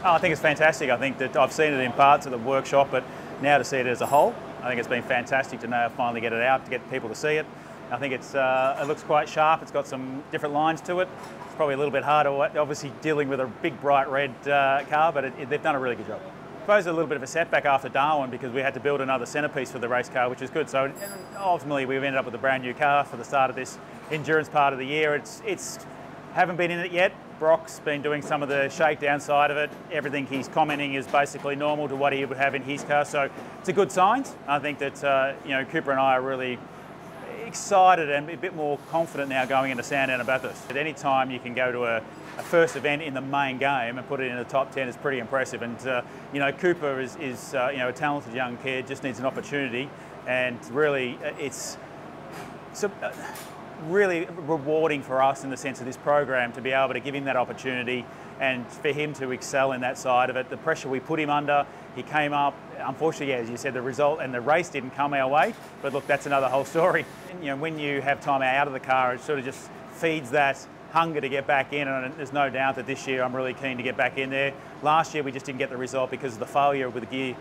Oh, I think it's fantastic. I think that I've seen it in parts of the workshop, but now to see it as a whole, I think it's been fantastic to now finally get it out, to get people to see it. I think it looks quite sharp. It's got some different lines to it. It's probably a little bit harder, obviously, dealing with a big bright red car, but they've done a really good job. I suppose a little bit of a setback after Darwin because we had to build another centrepiece for the race car, which is good. So ultimately, we've ended up with a brand new car for the start of this endurance part of the year. It's haven't been in it yet. Brock's been doing some of the shakedown side of it. Everything he's commenting is basically normal to what he would have in his car, so it's a good sign. I think that Cooper and I are really excited and a bit more confident now going into Sandown and Bathurst. At any time you can go to a first event in the main game and put it in the top 10 is pretty impressive. And Cooper is a talented young kid, just needs an opportunity, and really it's really rewarding for us in the sense of this program to be able to give him that opportunity and for him to excel in that side of it. The pressure we put him under, he came up. Unfortunately, as you said, the result and the race didn't come our way, but look, that's another whole story. And, when you have time out of the car, it sort of just feeds that hunger to get back in, and there's no doubt that this year I'm really keen to get back in there. Last year we just didn't get the result because of the failure with the gear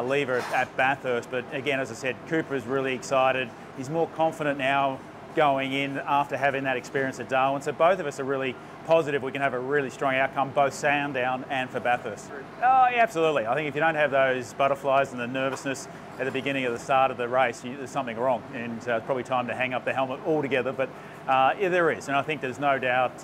lever at Bathurst, but again, as I said, Cooper's really excited. He's more confident now going in after having that experience at Darwin. So both of us are really positive we can have a really strong outcome, both Sandown and for Bathurst. Oh, yeah, absolutely. I think if you don't have those butterflies and the nervousness at the beginning of the start of the race, there's something wrong, and it's probably time to hang up the helmet altogether. But yeah, there is, and I think there's no doubt.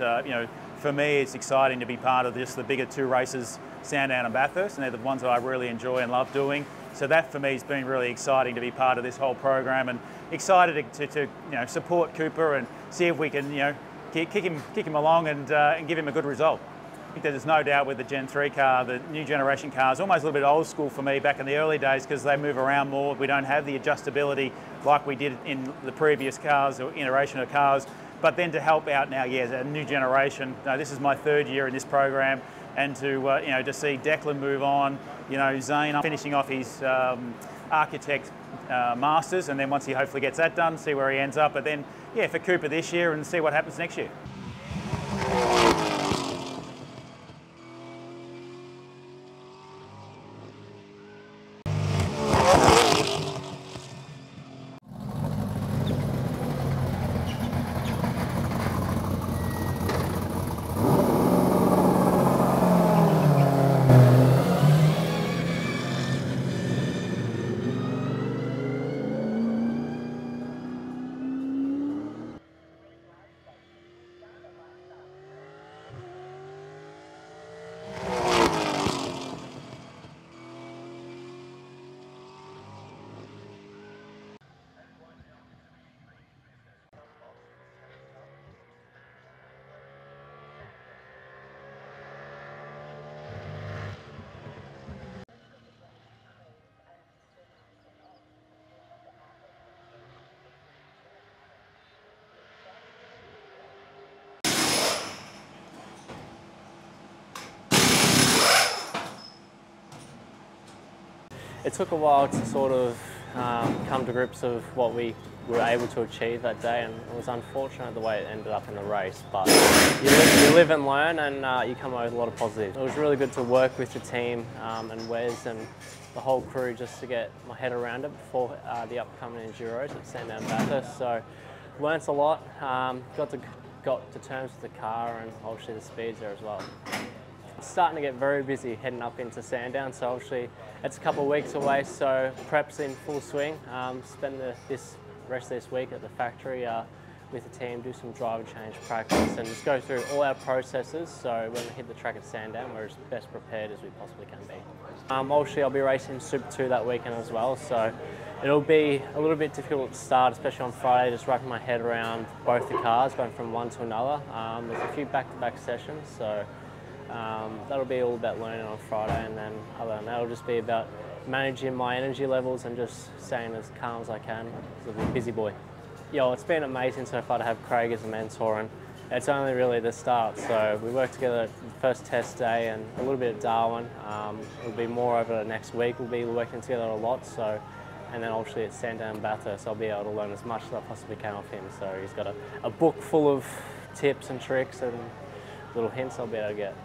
For me, it's exciting to be part of just the bigger two races, Sandown and Bathurst, and they're the ones that I really enjoy and love doing. So that for me has been really exciting to be part of this whole program, and excited to support Cooper and see if we can kick him along and give him a good result. I think there's no doubt with the Gen 3 car, the new generation car is almost a little bit old school for me back in the early days because they move around more. We don't have the adjustability like we did in the previous cars or iteration of cars. But then to help out now, yeah, a new generation. This is my third year in this program, and to see Declan move on, Zane finishing off his architect masters, and then once he hopefully gets that done, see where he ends up. But then, yeah, for Cooper this year and see what happens next year. It took a while to sort of come to grips of what we were able to achieve that day, and it was unfortunate the way it ended up in the race, but you live and learn, and you come away with a lot of positives. It was really good to work with the team and Wes and the whole crew just to get my head around it before the upcoming Enduros at Sandown and Bathurst. So learnt a lot, got to terms with the car and obviously the speeds there as well. It's starting to get very busy heading up into Sandown, so obviously it's a couple of weeks away, so prep's in full swing. Spend this rest of this week at the factory with the team, do some driver change practice and just go through all our processes, so when we hit the track at Sandown we're as best prepared as we possibly can be. Obviously I'll be racing Super 2 that weekend as well, so it'll be a little bit difficult to start, especially on Friday, just wrapping my head around both the cars, going from one to another. There's a few back-to-back sessions, so that'll be all about learning on Friday, and then other than that, it'll just be about managing my energy levels and just staying as calm as I can. I'm a busy boy. Yeah, well, it's been amazing so far to have Craig as a mentor, and it's only really the start. So we worked together the first test day and a little bit at Darwin. It'll be more over the next week. We'll be working together a lot. So, and then obviously at Sandown and Bathurst, I'll be able to learn as much as I possibly can off him. So he's got a book full of tips and tricks and little hints I'll be able to get.